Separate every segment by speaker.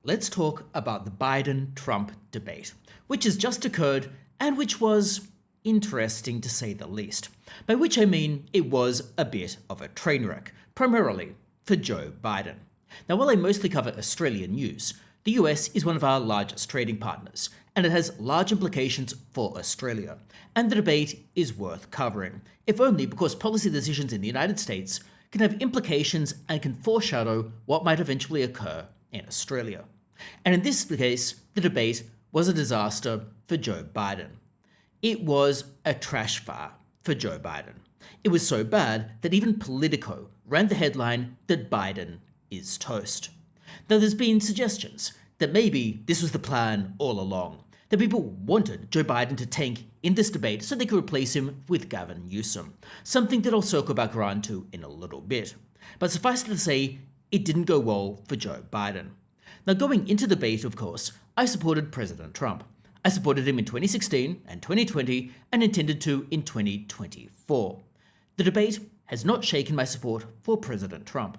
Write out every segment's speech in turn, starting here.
Speaker 1: let's talk about the Biden-Trump debate, which has just occurred and which was interesting to say the least. By which I mean it was a bit of a train wreck, primarily for Joe Biden. Now, while I mostly cover Australian news, the US is one of our largest trading partners, and it has large implications for Australia. And the debate is worth covering, if only because policy decisions in the United States can have implications and can foreshadow what might eventually occur in Australia. And in this case, the debate was a disaster for Joe Biden. It was a trash fire for Joe Biden. It was so bad that even Politico ran the headline that Biden is toast. Now, there's been suggestions that maybe this was the plan all along, that people wanted Joe Biden to tank in this debate so they could replace him with Gavin Newsom, something that I'll circle back around to in a little bit. But suffice it to say, it didn't go well for Joe Biden. Now, going into the debate, of course, I supported President Trump. I supported him in 2016 and 2020 and intended to in 2024. The debate has not shaken my support for President Trump.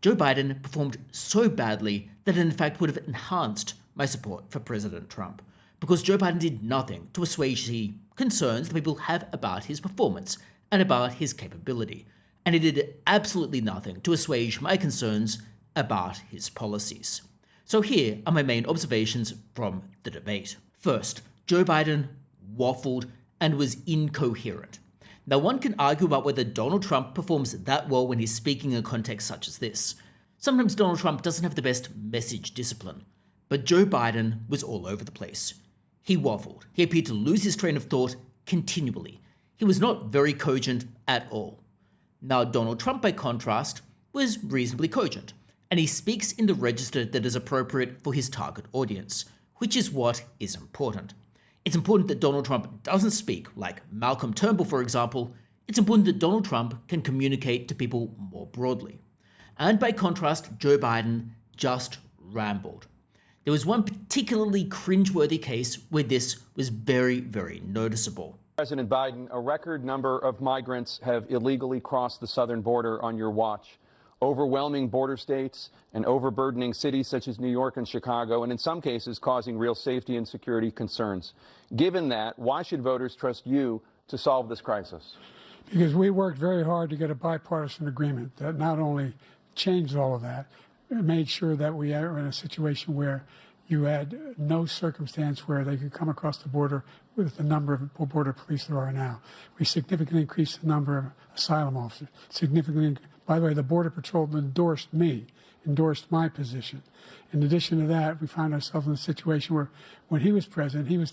Speaker 1: Joe Biden performed so badly that it in fact would have enhanced my support for President Trump, because Joe Biden did nothing to assuage the concerns that people have about his performance and about his capability, and he did absolutely nothing to assuage my concerns about his policies. So here are my main observations from the debate. First, Joe Biden waffled and was incoherent. Now, one can argue about whether Donald Trump performs that well when he's speaking in a context such as this. Sometimes Donald Trump doesn't have the best message discipline, but Joe Biden was all over the place. He waffled. He appeared to lose his train of thought continually. He was not very cogent at all. Now, Donald Trump, by contrast, was reasonably cogent, and he speaks in the register that is appropriate for his target audience, which is what is important. It's important that Donald Trump doesn't speak like Malcolm Turnbull, for example. It's important that Donald Trump can communicate to people more broadly. And by contrast, Joe Biden just rambled. There was one particularly cringeworthy case where this was very, very noticeable.
Speaker 2: President Biden, a record number of migrants have illegally crossed the southern border on your watch. Overwhelming border states and overburdening cities such as New York and Chicago, and in some cases causing real safety and security concerns. Given that, why should voters trust you to solve this crisis?
Speaker 3: Because we worked very hard to get a bipartisan agreement that not only changed all of that, it made sure that we are in a situation where you had no circumstance where they could come across the border with the number of border police there are now. We significantly increased the number of asylum officers, by the way, the Border Patrol endorsed my position. In addition to that, we found ourselves in a situation where when he was president, he was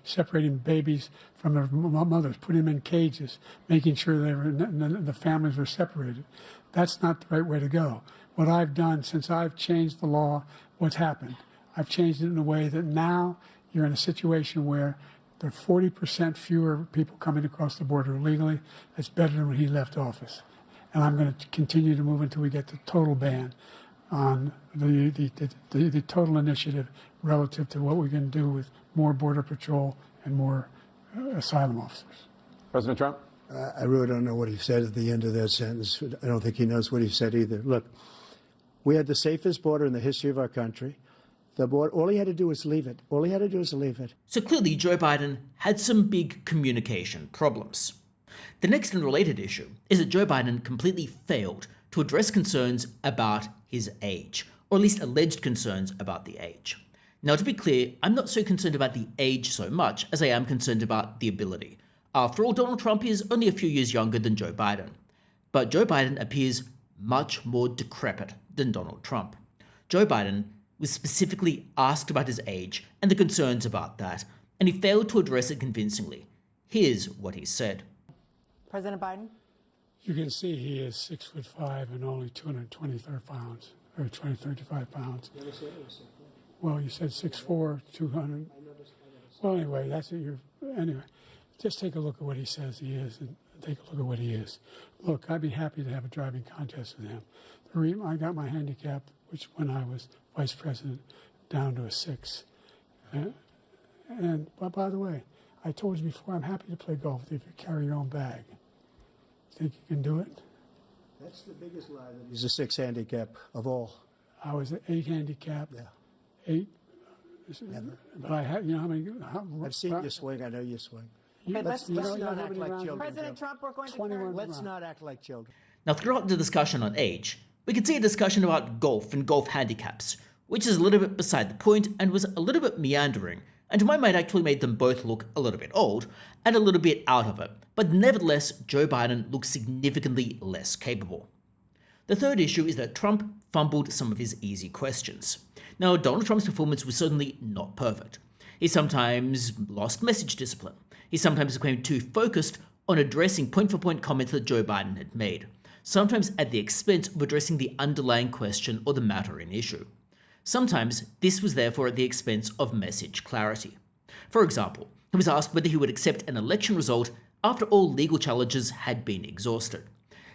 Speaker 3: separating babies from their mothers, putting them in cages, making sure the families were separated. That's not the right way to go. What I've done since I've changed the law, what's happened? I've changed it in a way that now you're in a situation where there are 40% fewer people coming across the border illegally. That's better than when he left office. And I'm going to continue to move until we get the total ban on the total initiative relative to what we can do with more Border Patrol and more asylum officers.
Speaker 2: President Trump?
Speaker 4: I really don't know what he said at the end of that sentence. I don't think he knows what he said either. Look, we had the safest border in the history of our country. The border, all he had to do was leave it. All he had to do was leave it.
Speaker 1: So clearly, Joe Biden had some big communication problems. The next and related issue is that Joe Biden completely failed to address concerns about his age, or at least alleged concerns about the age. Now, to be clear, I'm not so concerned about the age so much as I am concerned about the ability. After all, Donald Trump is only a few years younger than Joe Biden. But Joe Biden appears much more decrepit than Donald Trump. Joe Biden was specifically asked about his age and the concerns about that, and he failed to address it convincingly. Here's what he said.
Speaker 5: President Biden?
Speaker 3: You can see he is 6'5" and only 223 pounds, or 235 pounds. Well, you said 6'4", 200. Well, anyway, that's what anyway, just take a look at what he says he is and take a look at what he is. Look, I'd be happy to have a driving contest with him. I got my handicap, which when I was vice president, down to a 6. But by the way, I told you before, I'm happy to play golf with you if you carry your own bag. Think you can do it?
Speaker 4: That's the biggest lie that he's a 6 handicap of all.
Speaker 3: I was an 8 handicap.
Speaker 4: Yeah.
Speaker 3: 8.
Speaker 4: Never.
Speaker 3: But I have, you know how many?
Speaker 4: I've seen you swing. I know you swing.
Speaker 5: Okay, let's
Speaker 4: not
Speaker 3: how
Speaker 4: act
Speaker 3: many
Speaker 4: like
Speaker 3: rounds-
Speaker 4: children.
Speaker 5: President
Speaker 4: Joe.
Speaker 5: Trump, we're going to
Speaker 3: 21
Speaker 5: turn.
Speaker 4: Let's not act like children.
Speaker 1: Now, throughout the discussion on age, we could see a discussion about golf and golf handicaps, which is a little bit beside the point and was a little bit meandering, and to my mind actually made them both look a little bit old and a little bit out of it, but nevertheless, Joe Biden looks significantly less capable. The third issue is that Trump fumbled some of his easy questions. Now, Donald Trump's performance was certainly not perfect. He sometimes lost message discipline. He sometimes became too focused on addressing point-for-point comments that Joe Biden had made, sometimes at the expense of addressing the underlying question or the matter in issue. Sometimes this was therefore at the expense of message clarity. For example, he was asked whether he would accept an election result after all legal challenges had been exhausted.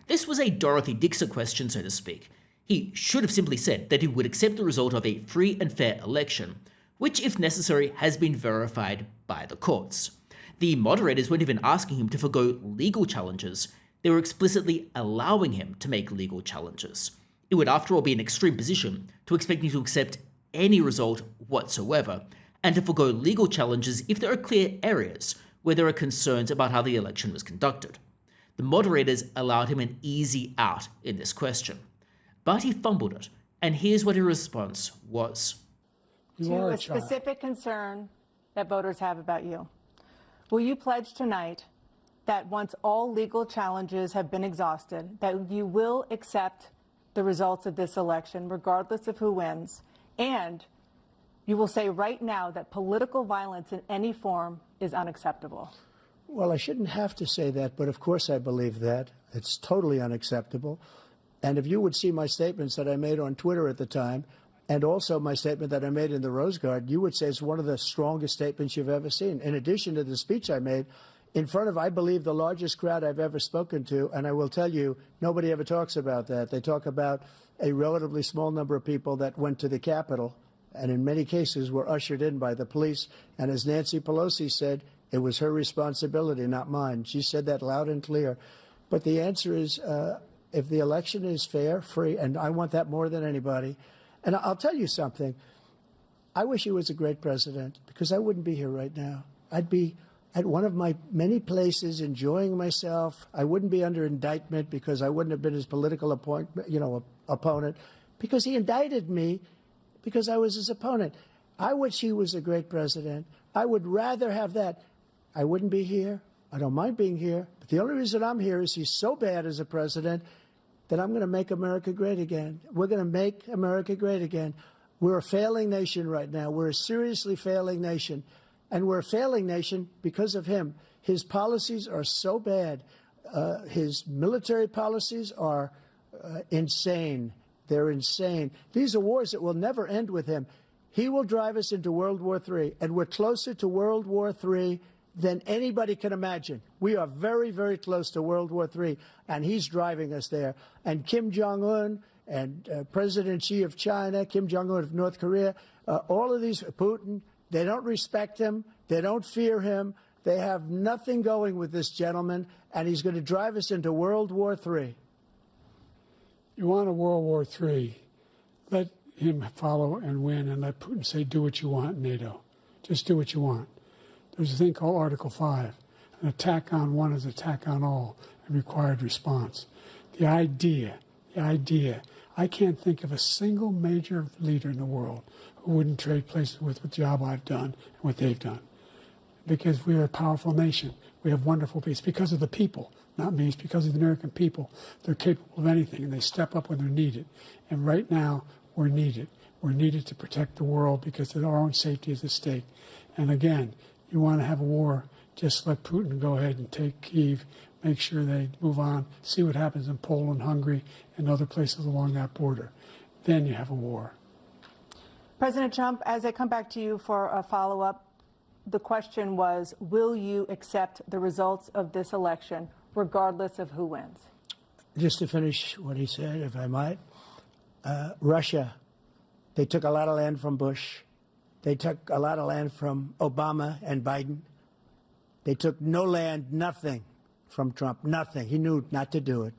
Speaker 1: This was a Dorothy Dixer question, so to speak. He should have simply said that he would accept the result of a free and fair election, which, if necessary, has been verified by the courts. The moderators weren't even asking him to forgo legal challenges. They were explicitly allowing him to make legal challenges. It would, after all, be an extreme position to expect him to accept any result whatsoever, and to forgo legal challenges if there are clear areas where there are concerns about how the election was conducted. The moderators allowed him an easy out in this question. But he fumbled it, and here's what his response was.
Speaker 3: You are
Speaker 5: To
Speaker 3: a
Speaker 5: a
Speaker 3: child.
Speaker 5: specific concern that voters have about you. Will you pledge tonight that once all legal challenges have been exhausted, that you will accept the results of this election, regardless of who wins, and you will say right now that political violence in any form is unacceptable?
Speaker 4: Well, I shouldn't have to say that, but of course I believe that. It's totally unacceptable. And if you would see my statements that I made on Twitter at the time, and also my statement that I made in the Rose Garden, you would say it's one of the strongest statements you've ever seen. In addition to the speech I made in front of, I believe, the largest crowd I've ever spoken to, and I will tell you, nobody ever talks about that. They talk about a relatively small number of people that went to the Capitol, and in many cases were ushered in by the police. And as Nancy Pelosi said, it was her responsibility, not mine. She said that loud and clear. But the answer is, if the election is fair, free, and I want that more than anybody. And I'll tell you something. I wish he was a great president, because I wouldn't be here right now. I'd be at one of my many places enjoying myself. I wouldn't be under indictment because I wouldn't have been his political opponent, because he indicted me because I was his opponent. I wish he was a great president. I would rather have that. I wouldn't be here. I don't mind being here. But the only reason I'm here is he's so bad as a president that I'm going to make America great again. We're going to make America great again. We're a failing nation right now. We're a seriously failing nation. And we're a failing nation because of him. His policies are so bad. His military policies are insane. They're insane. These are wars that will never end with him. He will drive us into World War III, and we're closer to World War III than anybody can imagine. We are very, very close to World War III, and he's driving us there. And Kim Jong-un and President Xi of China, Kim Jong-un of North Korea, all of these, Putin, they don't respect him. They don't fear him. They have nothing going with this gentleman, and he's going to drive us into World War III.
Speaker 3: You want a World War III, let him follow and win, and let Putin say, do what you want, NATO. Just do what you want. There's a thing called Article 5. An attack on one is an attack on all, and required response. The idea, I can't think of a single major leader in the world who wouldn't trade places with the job I've done and what they've done. Because we are a powerful nation. We have wonderful people. It's because of the people, not me. It's because of the American people. They're capable of anything, and they step up when they're needed. And right now, we're needed. We're needed to protect the world because our own safety is at stake. And again, you want to have a war, just let Putin go ahead and take Kyiv, make sure they move on, see what happens in Poland, Hungary, and other places along that border. Then you have a war.
Speaker 5: President Trump, as I come back to you for a follow-up, the question was, will you accept the results of this election, regardless of who wins?
Speaker 4: Just to finish what he said, if I might, Russia, they took a lot of land from Bush. They took a lot of land from Obama and Biden. They took no land, nothing from Trump, nothing. He knew not to do it.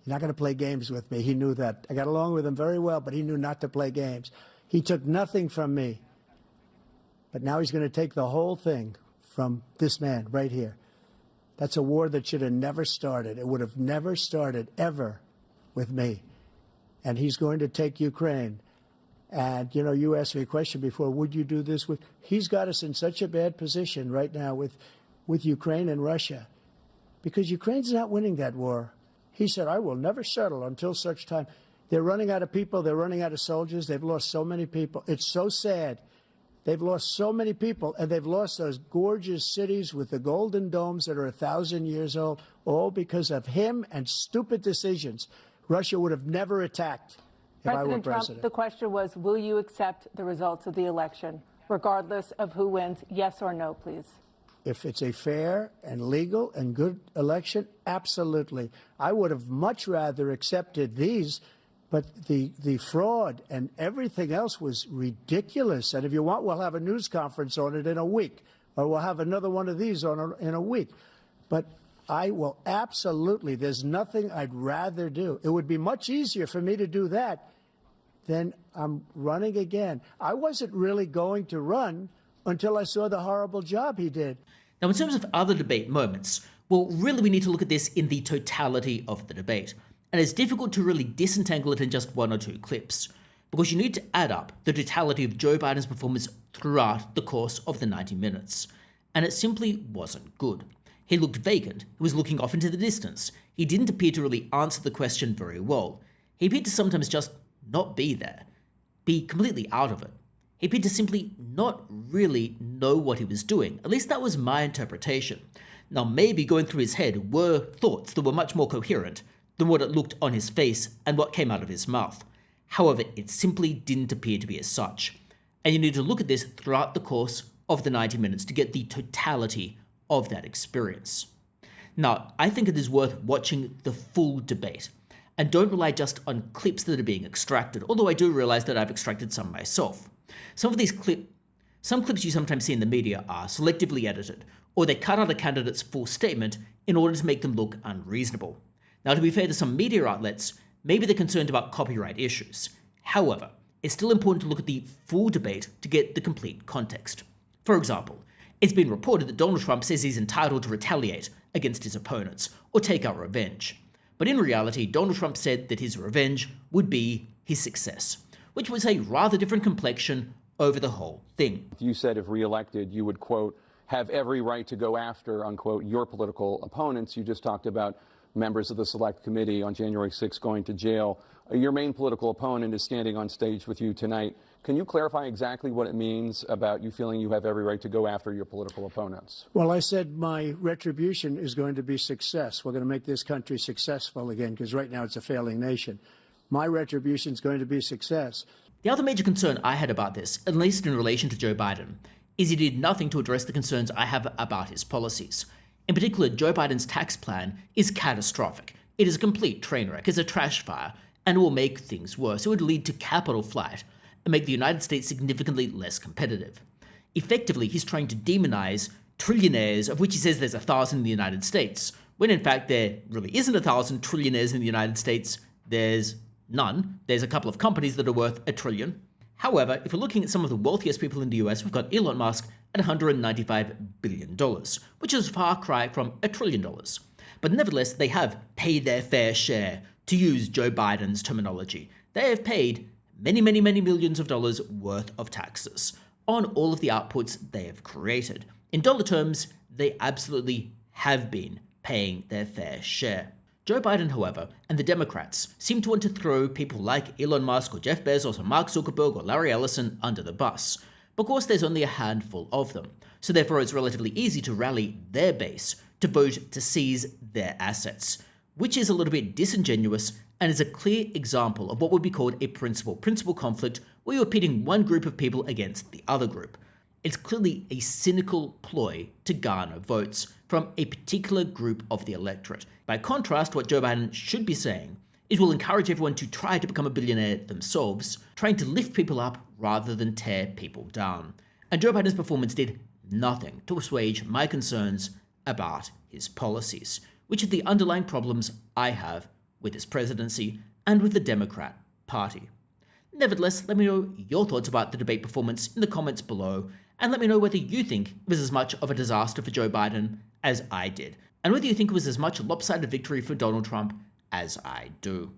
Speaker 4: He's not going to play games with me. He knew that. I got along with him very well, but he knew not to play games. He took nothing from me. But now he's going to take the whole thing from this man right here. That's a war that should have never started. It would have never started ever with me. And he's going to take Ukraine. And, you know, you asked me a question before, would you do this with? He's got us in such a bad position right now with Ukraine and Russia, because Ukraine's not winning that war. He said, I will never settle until such time. They're running out of people. They're running out of soldiers. They've lost so many people. It's so sad. They've lost so many people, and they've lost those gorgeous cities with the golden domes that are 1,000 years old, all because of him and stupid decisions. Russia would have never attacked if I were
Speaker 5: President
Speaker 4: president.
Speaker 5: Trump, the question was, will you accept the results of the election, regardless of who wins? Yes or no, please.
Speaker 4: If it's a fair and legal and good election, absolutely. I would have much rather accepted these, but the fraud and everything else was ridiculous. And if you want, we'll have a news conference on it in a week, or we'll have another one of these in a week. But I will absolutely, there's nothing I'd rather do. It would be much easier for me to do that than I'm running again. I wasn't really going to run until I saw the horrible job he did.
Speaker 1: Now, in terms of other debate moments, well, really we need to look at this in the totality of the debate. And it's difficult to really disentangle it in just one or two clips, because you need to add up the totality of Joe Biden's performance throughout the course of the 90 minutes. And it simply wasn't good. He looked vacant. He was looking off into the distance. He didn't appear to really answer the question very well. He appeared to sometimes just not be there, be completely out of it. He appeared to simply not really know what he was doing. At least that was my interpretation. Now, maybe going through his head were thoughts that were much more coherent than what it looked on his face and what came out of his mouth. However, it simply didn't appear to be as such. And you need to look at this throughout the course of the 90 minutes to get the totality of that experience. Now, I think it is worth watching the full debate, and don't rely just on clips that are being extracted, although I do realize that I've extracted some myself. Some clips you sometimes see in the media are selectively edited, or they cut out a candidate's full statement in order to make them look unreasonable. Now, to be fair to some media outlets, maybe they're concerned about copyright issues. However, it's still important to look at the full debate to get the complete context. For example, it's been reported that Donald Trump says he's entitled to retaliate against his opponents or take out revenge. But in reality, Donald Trump said that his revenge would be his success, which was a rather different complexion over the whole thing.
Speaker 2: You said if reelected, you would, quote, have every right to go after, unquote, your political opponents. You just talked about members of the Select Committee on January 6th going to jail. Your main political opponent is standing on stage with you tonight. Can you clarify exactly what it means about you feeling you have every right to go after your political opponents?
Speaker 4: Well, I said my retribution is going to be success. We're going to make this country successful again, because right now it's a failing nation. My retribution is going to be success.
Speaker 1: The other major concern I had about this, at least in relation to Joe Biden, is he did nothing to address the concerns I have about his policies. In particular, Joe Biden's tax plan is catastrophic. It is a complete train wreck, it's a trash fire, and will make things worse. It would lead to capital flight and make the United States significantly less competitive. Effectively, he's trying to demonize trillionaires, of which he says there's 1,000 in the United States, when in fact there really isn't 1,000 trillionaires in the United States. There's none. There's a couple of companies that are worth $1 trillion. However, if we're looking at some of the wealthiest people in the US, we've got Elon Musk at $195 billion, which is a far cry from $1 trillion. But nevertheless, they have paid their fair share, to use Joe Biden's terminology. They have paid many, many, many millions of dollars worth of taxes on all of the outputs they have created. In dollar terms, they absolutely have been paying their fair share. Joe Biden, however, and the Democrats seem to want to throw people like Elon Musk or Jeff Bezos or Mark Zuckerberg or Larry Ellison under the bus. But of course, there's only a handful of them, so therefore it's relatively easy to rally their base to vote to seize their assets, which is a little bit disingenuous and is a clear example of what would be called a principal conflict, where you're pitting one group of people against the other group. It's clearly a cynical ploy to garner votes from a particular group of the electorate. By contrast, what Joe Biden should be saying is we'll encourage everyone to try to become a billionaire themselves, trying to lift people up rather than tear people down. And Joe Biden's performance did nothing to assuage my concerns about his policies, which are the underlying problems I have with his presidency and with the Democrat Party. Nevertheless, let me know your thoughts about the debate performance in the comments below, and let me know whether you think it was as much of a disaster for Joe Biden as I did, and whether you think it was as much a lopsided victory for Donald Trump as I do.